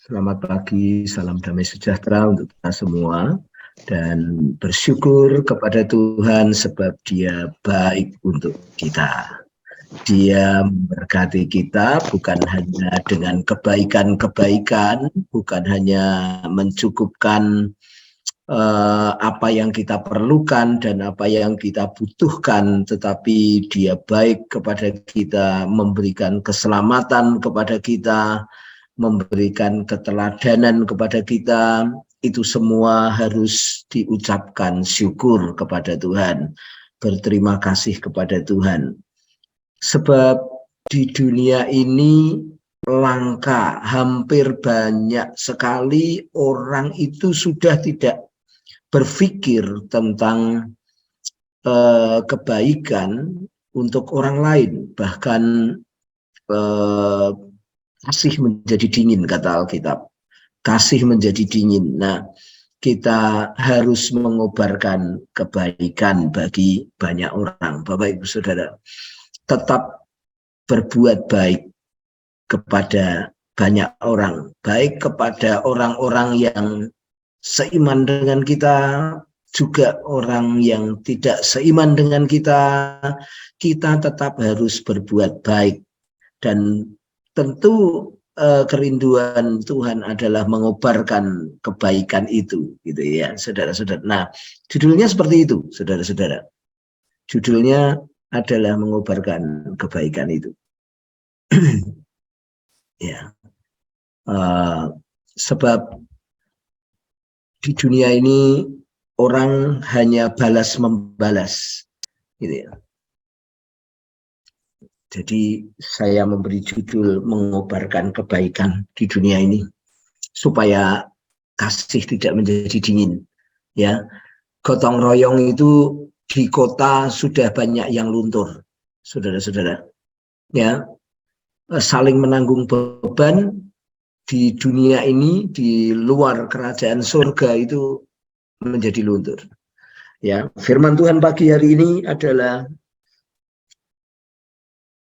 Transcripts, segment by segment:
Selamat pagi, salam damai sejahtera untuk kita semua. Dan bersyukur kepada Tuhan sebab Dia baik untuk kita. Dia memberkati kita bukan hanya dengan kebaikan-kebaikan, bukan hanya mencukupkan apa yang kita perlukan dan apa yang kita butuhkan, tetapi Dia baik kepada kita, memberikan keselamatan kepada kita, memberikan keteladanan kepada kita. Itu semua harus diucapkan syukur kepada Tuhan, berterima kasih kepada Tuhan. Sebab di dunia ini langka, hampir banyak sekali orang itu sudah tidak berpikir tentang kebaikan untuk orang lain, bahkan kasih menjadi dingin, kata Alkitab. Kasih menjadi dingin. Nah, kita harus mengobarkan kebaikan bagi banyak orang. Bapak Ibu Saudara, tetap berbuat baik kepada banyak orang. Baik kepada orang-orang yang seiman dengan kita, juga orang yang tidak seiman dengan kita. Kita tetap harus berbuat baik. Dan tentu kerinduan Tuhan adalah mengobarkan kebaikan itu, gitu ya, saudara-saudara. Nah, judulnya seperti itu, saudara-saudara. Judulnya adalah mengobarkan kebaikan itu. Ya, sebab di dunia ini orang hanya balas membalas, gitu ya. Jadi saya memberi judul mengobarkan kebaikan di dunia ini supaya kasih tidak menjadi dingin. Ya, gotong royong itu di kota sudah banyak yang luntur, saudara-saudara. Ya, saling menanggung beban di dunia ini, di luar kerajaan surga itu menjadi luntur. Ya, firman Tuhan pagi hari ini adalah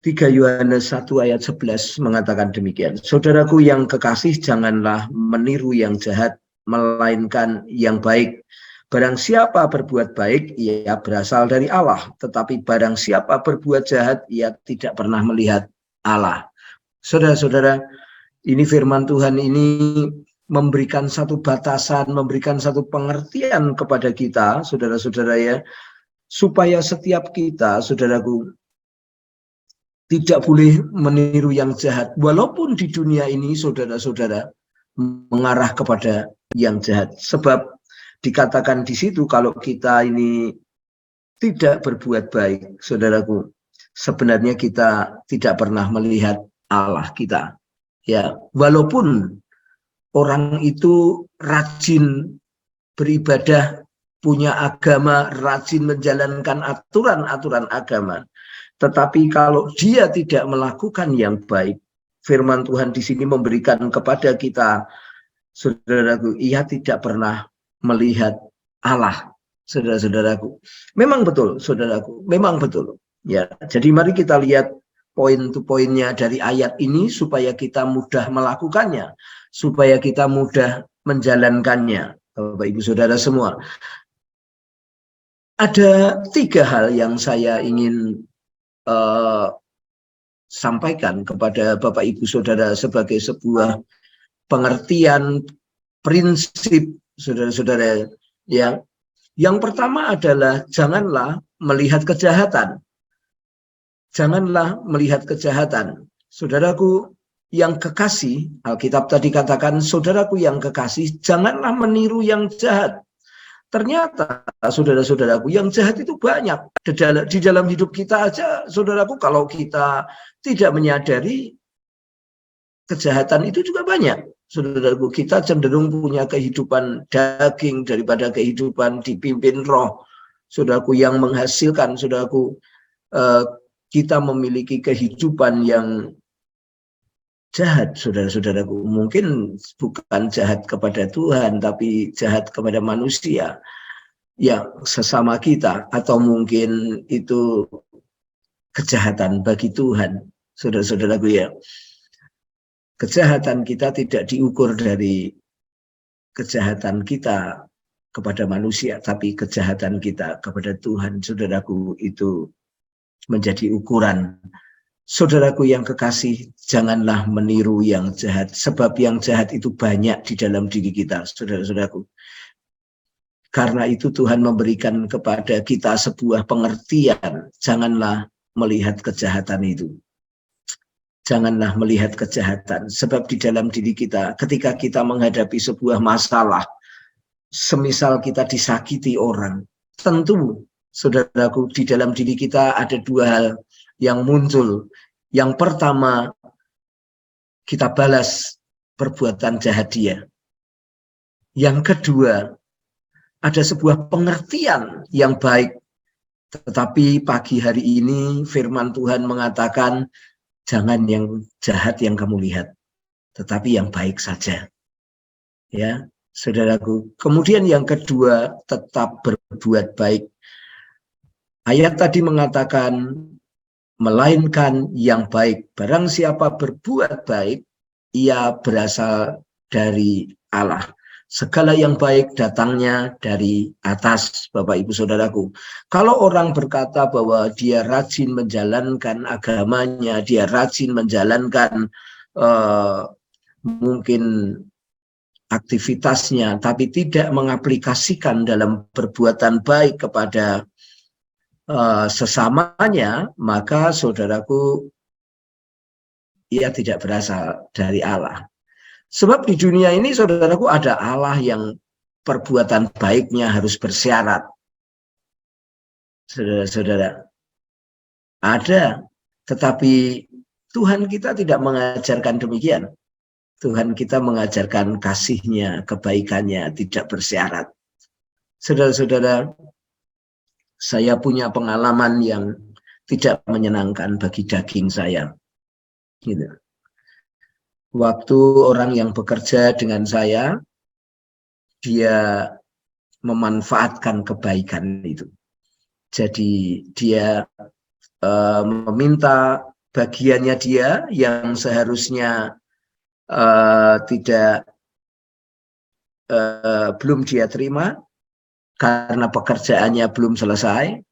3 Yohanes 1 ayat 11 mengatakan demikian. Saudaraku yang kekasih, janganlah meniru yang jahat, melainkan yang baik. Barang siapa berbuat baik, ia berasal dari Allah. Tetapi barang siapa berbuat jahat, ia tidak pernah melihat Allah. Saudara-saudara, ini firman Tuhan ini memberikan satu batasan, memberikan satu pengertian kepada kita, saudara-saudara ya, supaya setiap kita, saudaraku, tidak boleh meniru yang jahat. Walaupun di dunia ini, saudara-saudara, mengarah kepada yang jahat. Sebab dikatakan di situ kalau kita ini tidak berbuat baik, saudaraku, sebenarnya kita tidak pernah melihat Allah kita. Ya, walaupun orang itu rajin beribadah, punya agama, rajin menjalankan aturan-aturan agama, tetapi kalau dia tidak melakukan yang baik, firman Tuhan di sini memberikan kepada kita, saudaraku, ia tidak pernah melihat Allah, saudara-saudaraku. Memang betul, saudaraku, memang betul. Ya, jadi mari kita lihat poin-poinnya dari ayat ini supaya kita mudah melakukannya, supaya kita mudah menjalankannya, Bapak Ibu Saudara semua. Ada 3 hal yang saya ingin sampaikan kepada Bapak Ibu Saudara sebagai sebuah pengertian prinsip, saudara-saudara ya. Yang pertama adalah janganlah melihat kejahatan. Janganlah melihat kejahatan. Saudaraku yang kekasih, Alkitab tadi katakan, saudaraku yang kekasih, janganlah meniru yang jahat. Ternyata, saudara-saudaraku, yang jahat itu banyak. Di dalam hidup kita aja, saudaraku, kalau kita tidak menyadari, kejahatan itu juga banyak. Saudaraku, kita cenderung punya kehidupan daging daripada kehidupan dipimpin roh. Saudaraku, yang menghasilkan, saudaraku, kita memiliki kehidupan yang jahat, saudara-saudaraku. Mungkin bukan jahat kepada Tuhan, tapi jahat kepada manusia yang sesama kita, atau mungkin itu kejahatan bagi Tuhan, saudara-saudaraku ya. kejahatan kita tidak diukur dari kejahatan kita kepada manusia, tapi kejahatan kita kepada Tuhan, saudaraku, itu menjadi ukuran. Saudaraku yang kekasih, janganlah meniru yang jahat, sebab yang jahat itu banyak di dalam diri kita, saudara-saudaraku. Karena itu Tuhan memberikan kepada kita sebuah pengertian, janganlah melihat kejahatan itu. Janganlah melihat kejahatan, sebab di dalam diri kita, ketika kita menghadapi sebuah masalah, semisal kita disakiti orang, tentu, saudaraku, di dalam diri kita ada dua hal yang muncul. Yang pertama, kita balas perbuatan jahat dia. Yang kedua, ada sebuah pengertian yang baik. Tetapi pagi hari ini firman Tuhan mengatakan, jangan yang jahat yang kamu lihat, tetapi yang baik saja. Ya, saudaraku. Kemudian yang kedua, tetap berbuat baik. Ayat tadi mengatakan, melainkan yang baik. Barang siapa berbuat baik, ia berasal dari Allah. Segala yang baik datangnya dari atas, Bapak Ibu Saudaraku. Kalau orang berkata bahwa dia rajin menjalankan agamanya, dia rajin menjalankan mungkin aktivitasnya, tapi tidak mengaplikasikan dalam perbuatan baik kepada sesamanya, maka saudaraku, ia tidak berasal dari Allah. Sebab di dunia ini, saudaraku, ada Allah yang perbuatan baiknya harus bersyarat. Saudara-saudara, ada, tetapi Tuhan kita tidak mengajarkan demikian. Tuhan kita mengajarkan kasih-Nya, kebaikannya tidak bersyarat. Saudara-saudara, saya punya pengalaman yang tidak menyenangkan bagi daging saya. Gitu. Waktu orang yang bekerja dengan saya, dia memanfaatkan kebaikan itu. Jadi dia meminta bagiannya dia yang seharusnya belum dia terima karena pekerjaannya belum selesai,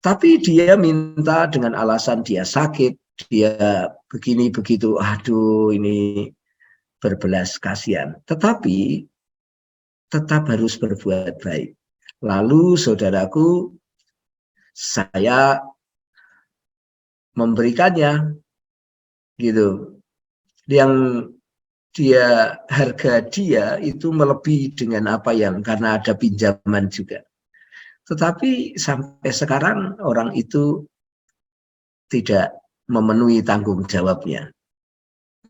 tapi dia minta dengan alasan dia sakit, dia begini begitu, aduh ini berbelas kasihan. Tetapi tetap harus berbuat baik. Lalu saudaraku, saya memberikannya gitu. Yang harga dia itu melebihi dengan apa yang, karena ada pinjaman juga. Tetapi sampai sekarang orang itu tidak memenuhi tanggung jawabnya.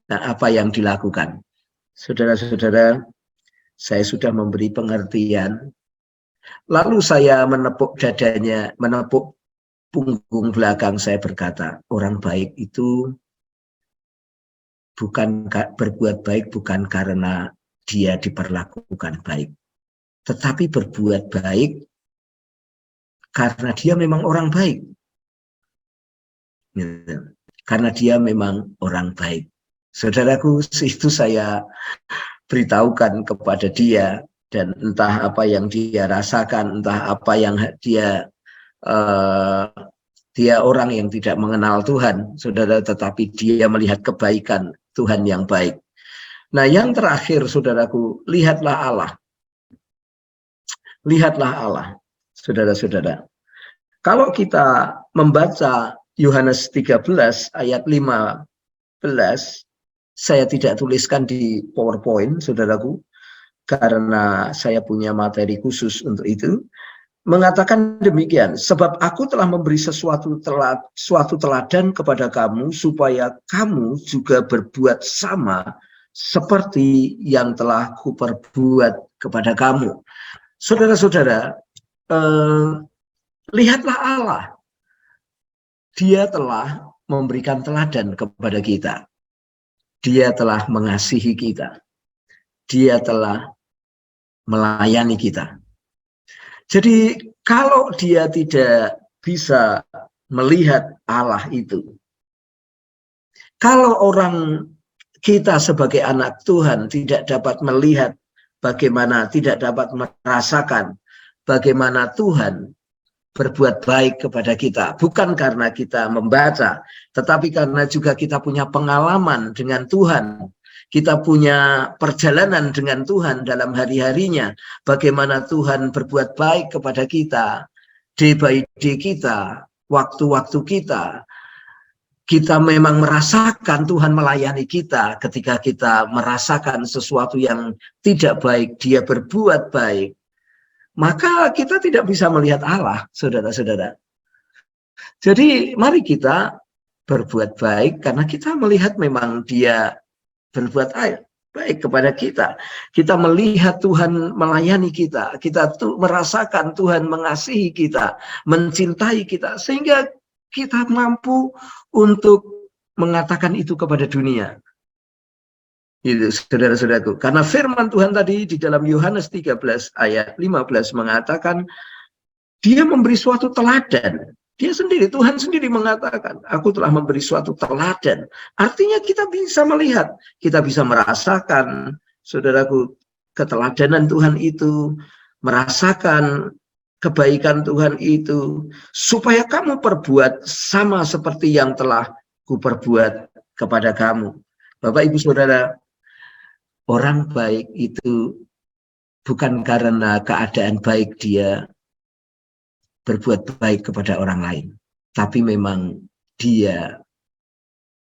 Nah, apa yang dilakukan? Saudara-saudara, saya sudah memberi pengertian. Lalu saya menepuk dadanya, menepuk punggung belakang, saya berkata, orang baik itu bukan berbuat baik bukan karena dia diperlakukan baik, tetapi berbuat baik karena dia memang orang baik. Karena dia memang orang baik. Saudaraku, itu saya beritahukan kepada dia, dan entah apa yang dia rasakan, entah apa yang dia orang yang tidak mengenal Tuhan, saudara, tetapi dia melihat kebaikan Tuhan yang baik. Nah, yang terakhir, saudaraku, lihatlah Allah. Lihatlah Allah, saudara-saudara. Kalau kita membaca Yohanes 13 ayat 15, saya tidak tuliskan di PowerPoint, saudaraku, karena saya punya materi khusus untuk itu. Mengatakan demikian, sebab aku telah memberi suatu teladan kepada kamu, supaya kamu juga berbuat sama seperti yang telah kuperbuat kepada kamu. Saudara-saudara, lihatlah Allah. Dia telah memberikan teladan kepada kita. Dia telah mengasihi kita. Dia telah melayani kita. Jadi kalau dia tidak bisa melihat Allah itu, kalau orang kita sebagai anak Tuhan tidak dapat melihat bagaimana, tidak dapat merasakan bagaimana Tuhan berbuat baik kepada kita. Bukan karena kita membaca, tetapi karena juga kita punya pengalaman dengan Tuhan. Kita punya perjalanan dengan Tuhan dalam hari-harinya. Bagaimana Tuhan berbuat baik kepada kita, day by day kita, waktu-waktu kita. Kita memang merasakan Tuhan melayani kita ketika kita merasakan sesuatu yang tidak baik, dia berbuat baik. Maka kita tidak bisa melihat Allah, saudara-saudara. Jadi mari kita berbuat baik karena kita melihat memang dia berbuat baik kepada kita. Kita melihat Tuhan melayani kita. Kita tuh merasakan Tuhan mengasihi kita, mencintai kita. Sehingga kita mampu untuk mengatakan itu kepada dunia. Itu saudara-saudaraku. Karena firman Tuhan tadi di dalam Yohanes 13 ayat 15 mengatakan, dia memberi suatu teladan. Dia sendiri, Tuhan sendiri mengatakan, aku telah memberi suatu teladan. Artinya kita bisa melihat, kita bisa merasakan, saudaraku, keteladanan Tuhan itu, merasakan kebaikan Tuhan itu, supaya kamu perbuat sama seperti yang telah kuperbuat kepada kamu. Bapak, Ibu, Saudara, orang baik itu bukan karena keadaan baik dia berbuat baik kepada orang lain, tapi memang dia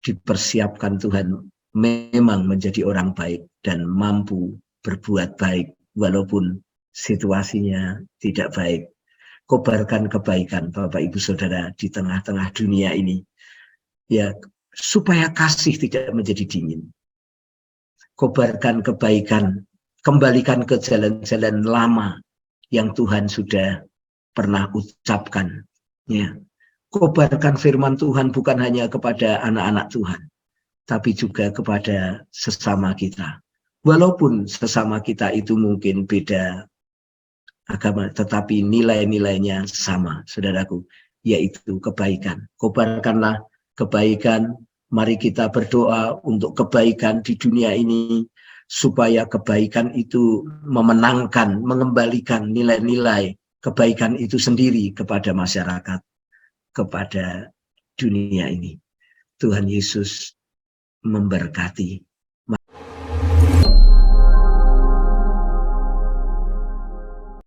dipersiapkan Tuhan memang menjadi orang baik dan mampu berbuat baik walaupun situasinya tidak baik. Kobarkan kebaikan, Bapak Ibu Saudara, di tengah-tengah dunia ini, ya, supaya kasih tidak menjadi dingin. Kobarkan kebaikan, kembalikan ke jalan-jalan lama yang Tuhan sudah pernah ucapkan, ya. Kobarkan firman Tuhan bukan hanya kepada anak-anak Tuhan, tapi juga kepada sesama kita. Walaupun sesama kita itu mungkin beda agama, tetapi nilai-nilainya sama, saudaraku, yaitu kebaikan. Kobarkanlah kebaikan. Mari kita berdoa untuk kebaikan di dunia ini, supaya kebaikan itu memenangkan, mengembalikan nilai-nilai kebaikan itu sendiri kepada masyarakat, kepada dunia ini. Tuhan Yesus memberkati.